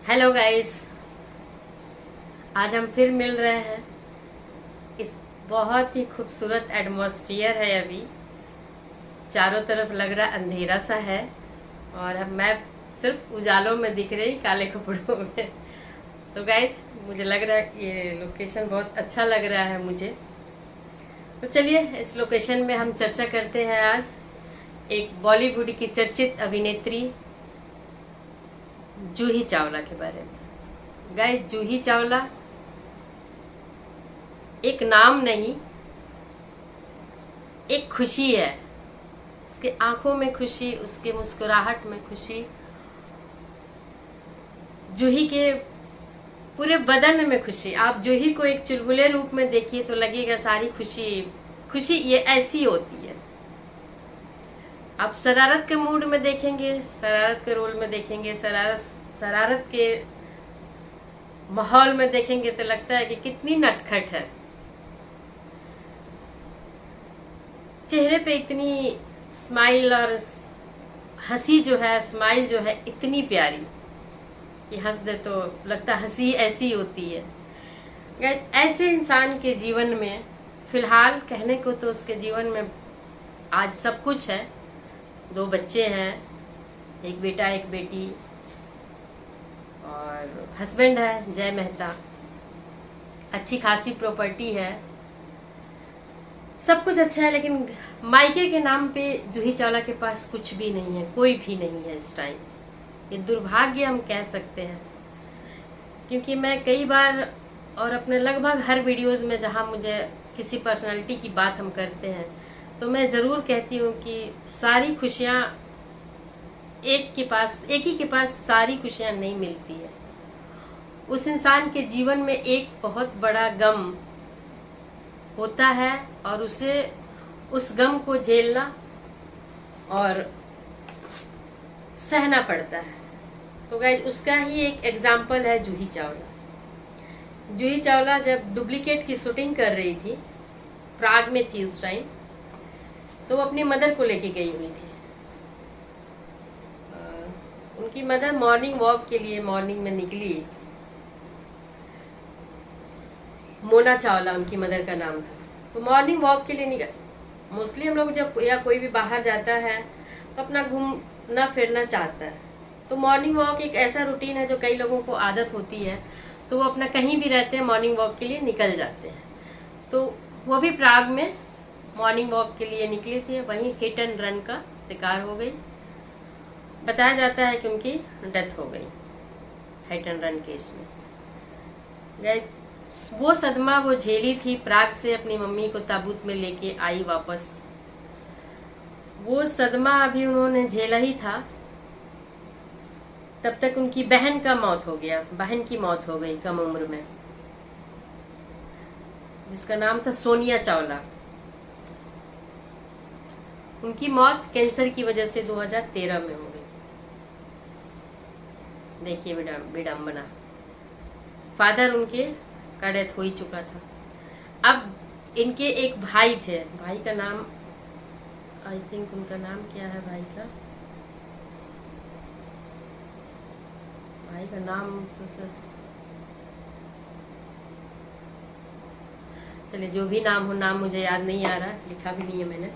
Hello guys, आज हम फिर मिल रहे हैं। इस बहुत ही खूबसूरत एटमॉस्फेयर है। अभी चारों तरफ लग रहा अंधेरा सा है और अब मैं सिर्फ उजालों में दिख रही काले कपड़ों में। तो गाइस, मुझे लग रहा है ये लोकेशन बहुत अच्छा लग रहा है मुझे। तो चलिए इस लोकेशन में हम चर्चा करते हैं आज एक बॉलीवुड की चर्चित अभिनेत्री जूही चावला के बारे में। गाइस, जूही चावला एक नाम नहीं, एक खुशी है। उसके आंखों में खुशी, उसके मुस्कुराहट में खुशी, जूही के पूरे बदन में खुशी। आप जूही को एक चुलबुले रूप में देखिए तो लगेगा सारी खुशी खुशी ये ऐसी होती है। आप शरारत के मूड में देखेंगे, शरारत के रोल में देखेंगे, शरारत के माहौल में देखेंगे तो लगता है कि कितनी नटखट है। चेहरे पे इतनी स्माइल और हंसी जो है, स्माइल जो है इतनी प्यारी कि हंस दे तो लगता हंसी ऐसी होती है। ऐसे इंसान के जीवन में फिलहाल कहने को तो उसके जीवन में आज सब कुछ है। 2 बच्चे हैं, एक बेटा एक बेटी, और हस्बैंड है जय मेहता, अच्छी खासी प्रॉपर्टी है, सब कुछ अच्छा है। लेकिन मायके के नाम पे जूही चावला के पास कुछ भी नहीं है, कोई भी नहीं है इस टाइम। ये दुर्भाग्य हम कह सकते हैं, क्योंकि मैं कई बार और अपने लगभग हर वीडियोस में जहां मुझे किसी पर्सनालिटी की बात हम करते हैं तो मैं ज़रूर कहती हूँ कि सारी खुशियाँ एक ही के पास सारी खुशियाँ नहीं मिलती है। उस इंसान के जीवन में एक बहुत बड़ा गम होता है और उसे उस गम को झेलना और सहना पड़ता है। तो गाइस, उसका ही एक एग्जाम्पल है जूही चावला। जूही चावला जब डुप्लीकेट की शूटिंग कर रही थी, प्राग में थी उस टाइम, तो वो अपनी मदर को लेके गई हुई थी। उनकी मदर मॉर्निंग वॉक के लिए मॉर्निंग में निकली। मोना चावला उनकी मदर का नाम था। तो मॉर्निंग वॉक के लिए निकल, मोस्टली हम लोग जब या कोई भी बाहर जाता है तो अपना घूमना फिरना चाहता है। तो मॉर्निंग वॉक एक ऐसा रूटीन है जो कई लोगों को आदत होती है, तो वो अपना कहीं भी रहते हैं मॉर्निंग वॉक के लिए निकल जाते हैं। तो वो भी प्राग में मॉर्निंग वॉक के लिए निकली थी, वहीं हिट एंड रन का शिकार हो गई। बताया जाता है कि उनकी डेथ हो गई हिट एंड रन केस में। वो सदमा वो झेली थी, प्राग से अपनी मम्मी को ताबूत में लेके आई वापस। वो सदमा अभी उन्होंने झेला ही था, तब तक उनकी बहन का मौत हो गया। बहन की मौत हो गई कम उम्र में, जिसका नाम था सोनिया चावला। उनकी मौत कैंसर की वजह से 2013 में हो गई। देखिए विडंबना, फादर उनके का डेथ हो ही चुका था। अब इनके एक भाई थे, भाई का नाम आई थिंक, उनका नाम क्या है भाई का नाम तो सर, चलिए जो भी नाम हो, नाम मुझे याद नहीं आ रहा, लिखा भी नहीं है मैंने।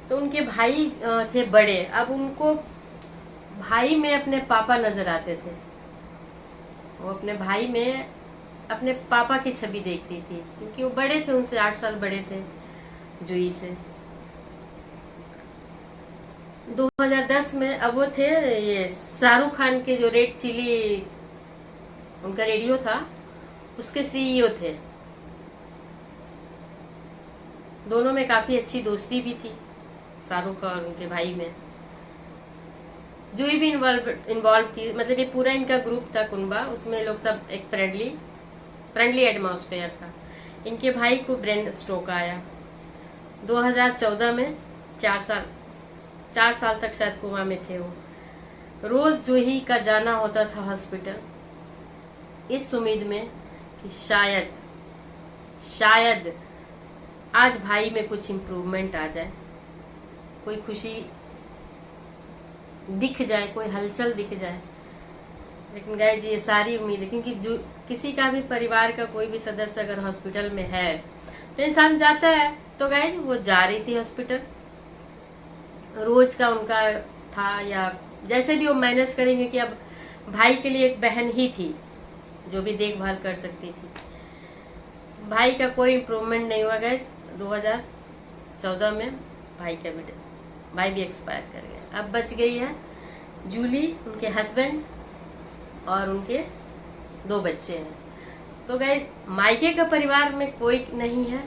तो उनके भाई थे बड़े। अब उनको भाई में अपने पापा नजर आते थे। वो अपने भाई में अपने पापा की छवि देखती थी, क्योंकि वो बड़े थे, उनसे 8 साल बड़े थे जूही से। 2010 में अब वो थे ये शाहरुख खान के जो रेड चिली उनका रेडियो था, उसके सीईओ थे। दोनों में काफी अच्छी दोस्ती भी थी, शाहरुख और उनके भाई में। जूही भी इन्वॉल्व थी, मतलब ये पूरा इनका ग्रुप था, कुनबा, उसमें लोग सब एक फ्रेंडली एटमॉस्फेयर था। इनके भाई को ब्रेन स्ट्रोक आया 2014 में। 4 साल तक शायद कोमा में थे वो। रोज जूही का जाना होता था हॉस्पिटल, इस उम्मीद में कि शायद आज भाई में कुछ इम्प्रूवमेंट आ जाए, कोई खुशी दिख जाए, कोई हलचल दिख जाए। लेकिन गाइज ये सारी उम्मीद है, क्योंकि जो किसी का भी परिवार का कोई भी सदस्य अगर हॉस्पिटल में है तो इंसान जाता है। तो गाइज वो जा रही थी हॉस्पिटल, रोज का उनका था, या जैसे भी वो मैनेज करेंगे, कि अब भाई के लिए एक बहन ही थी जो भी देखभाल कर सकती थी। भाई का कोई इम्प्रूवमेंट नहीं हुआ गाइज। 2014 में भाई भी एक्सपायर कर गया। अब बच गई है जूली, उनके हस्बैंड और उनके 2 बच्चे हैं। तो गाइज मायके का परिवार में कोई नहीं है,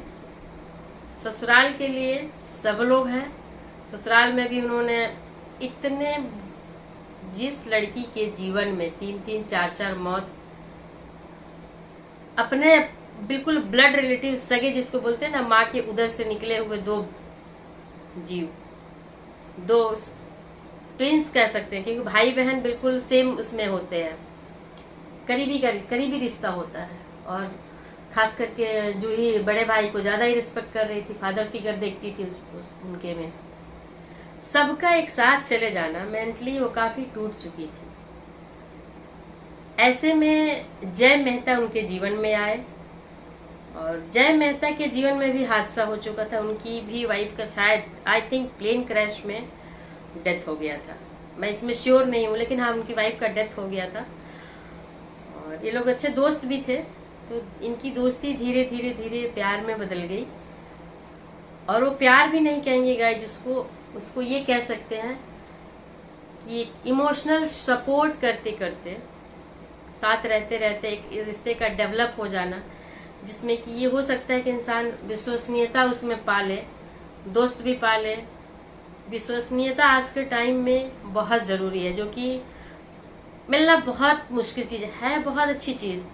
ससुराल के लिए सब लोग हैं। ससुराल में भी उन्होंने इतने, जिस लड़की के जीवन में 3-3, 4-4 मौत, अपने बिल्कुल ब्लड रिलेटिव सगे जिसको बोलते हैं ना, माँ के उदर से निकले हुए 2 जीव, 2 ट्विंस कह सकते हैं, क्योंकि भाई बहन बिल्कुल सेम उसमें होते हैं, करीबी रिश्ता होता है। और खास करके जूही बड़े भाई को ज्यादा ही रिस्पेक्ट कर रही थी, फादर फिगर देखती थी उनके में। सबका एक साथ चले जाना, मेंटली वो काफी टूट चुकी थी। ऐसे में जय मेहता उनके जीवन में आए, और जय मेहता के जीवन में भी हादसा हो चुका था। उनकी भी वाइफ का शायद आई थिंक प्लेन क्रैश में डेथ हो गया था, मैं इसमें श्योर नहीं हूँ, लेकिन हाँ उनकी वाइफ का डेथ हो गया था। और ये लोग अच्छे दोस्त भी थे, तो इनकी दोस्ती धीरे धीरे प्यार में बदल गई। और वो प्यार भी नहीं कहेंगे गाइस, जिसको उसको ये कह सकते हैं कि इमोशनल सपोर्ट करते करते, साथ रहते रहते एक रिश्ते का डेवलप हो जाना, जिसमें कि ये हो सकता है कि इंसान विश्वसनीयता उसमें पाले, दोस्त भी पाले। विश्वसनीयता आज के टाइम में बहुत ज़रूरी है, जो कि मिलना बहुत मुश्किल चीज़ है, बहुत अच्छी चीज़,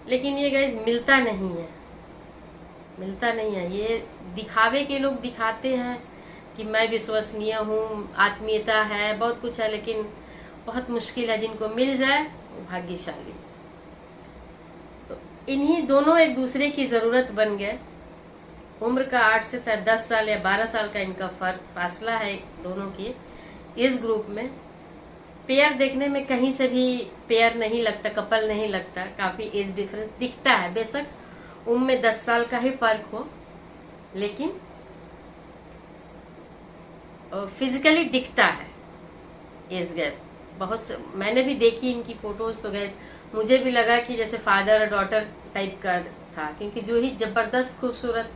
लेकिन ये गाइस मिलता नहीं है। ये दिखावे के लोग दिखाते हैं कि मैं विश्वसनीय हूँ, आत्मीयता है, बहुत कुछ है, लेकिन बहुत मुश्किल है। जिनको मिल जाए वो भाग्यशाली। तो इन्हीं दोनों एक दूसरे की ज़रूरत बन गए। उम्र का 8 से शायद 10 साल या 12 साल का इनका फासला है दोनों की। इस ग्रुप में पेयर देखने में कहीं से भी पेयर नहीं लगता, कपल नहीं लगता, काफ़ी एज डिफरेंस दिखता है। बेशक उम्र में 10 साल का ही फर्क हो, लेकिन फिजिकली दिखता है एज गैप। बहुत से मैंने भी देखी इनकी फोटोज, तो गए मुझे भी लगा कि जैसे फादर और डॉटर टाइप का था, क्योंकि जो ही जबरदस्त खूबसूरत,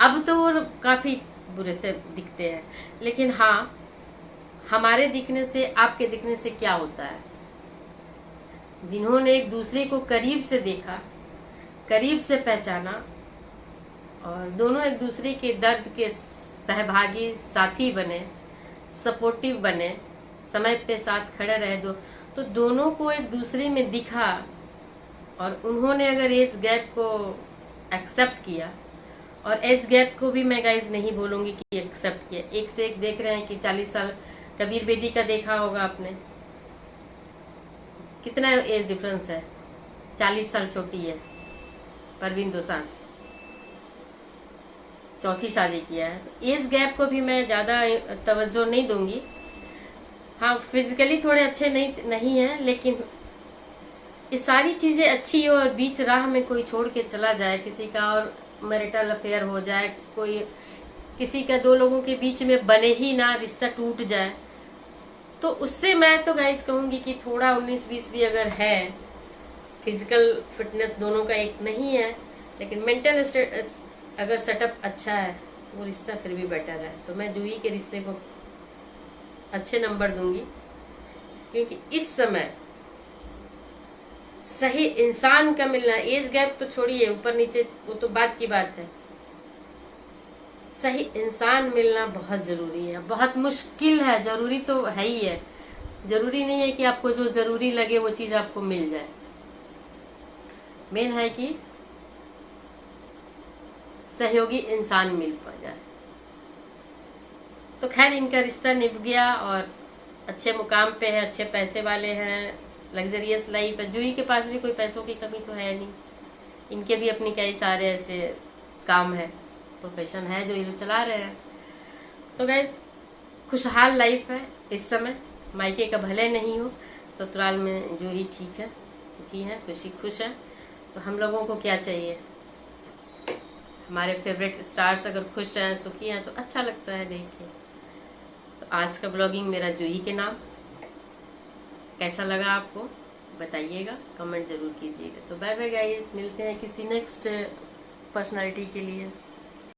अब तो वो काफ़ी बुरे से दिखते हैं, लेकिन हाँ हमारे दिखने से, आपके दिखने से क्या होता है? जिन्होंने एक दूसरे को करीब से देखा, करीब से पहचाना, और दोनों एक दूसरे के दर्द के सहभागी साथी बने, सपोर्टिव बने, समय पे साथ खड़े रहे, तो दोनों को एक दूसरे में दिखा, और उन्होंने अगर एज गैप को एक्सेप्ट किया, और एज गैप को भी मैं गाइज नहीं बोलूँगी कि एक्सेप्ट किया, एक से एक देख रहे हैं कि 40 साल कबीर बेदी का देखा होगा आपने, कितना एज डिफरेंस है, 40 साल छोटी है। परवीन दोसांझ 4थी शादी किया है। तो एज गैप को भी मैं ज़्यादा तवज्जो नहीं दूंगी। हाँ फिजिकली थोड़े अच्छे नहीं हैं, लेकिन ये सारी चीज़ें अच्छी हो, और बीच राह में कोई छोड़ के चला जाए किसी का, और मैरिटल अफेयर हो जाए, कोई किसी का 2 लोगों के बीच में बने ही ना, रिश्ता टूट जाए, तो उससे मैं तो गाइज कहूँगी कि थोड़ा 19-20 भी अगर है, फिजिकल फिटनेस दोनों का एक नहीं है, लेकिन मेंटल अगर सेटअप अच्छा है, वो रिश्ता फिर भी बेटर है। तो मैं जूही के रिश्ते को अच्छे नंबर दूंगी, क्योंकि इस समय सही इंसान का मिलना, एज गैप तो छोड़िए, ऊपर नीचे वो तो बात की बात है, सही इंसान मिलना बहुत ज़रूरी है, बहुत मुश्किल है। ज़रूरी तो है ही है, ज़रूरी नहीं है कि आपको जो ज़रूरी लगे वो चीज़ आपको मिल जाए। मेन है कि सहयोगी इंसान मिल पा जाए। तो खैर इनका रिश्ता निभ गया, और अच्छे मुकाम पे है, अच्छे पैसे वाले हैं, लग्जरियस लाइफ है। जूही के पास भी कोई पैसों की कमी तो है नहीं, इनके भी अपनी कई सारे ऐसे काम है, प्रोफेशन है जो ये लोग चला रहे हैं। तो गैस खुशहाल लाइफ है इस समय, मायके का भले नहीं हो, ससुराल में जूही ठीक है, सुखी है, खुश है। तो हम लोगों को क्या चाहिए? हमारे फेवरेट स्टार्स अगर खुश हैं, सुखी हैं तो अच्छा लगता है देख के। तो आज का ब्लॉगिंग मेरा जूही के नाम कैसा लगा आपको बताइएगा, कमेंट जरूर कीजिएगा। तो बाय बाय गाइस, मिलते हैं किसी नेक्स्ट पर्सनालिटी के लिए।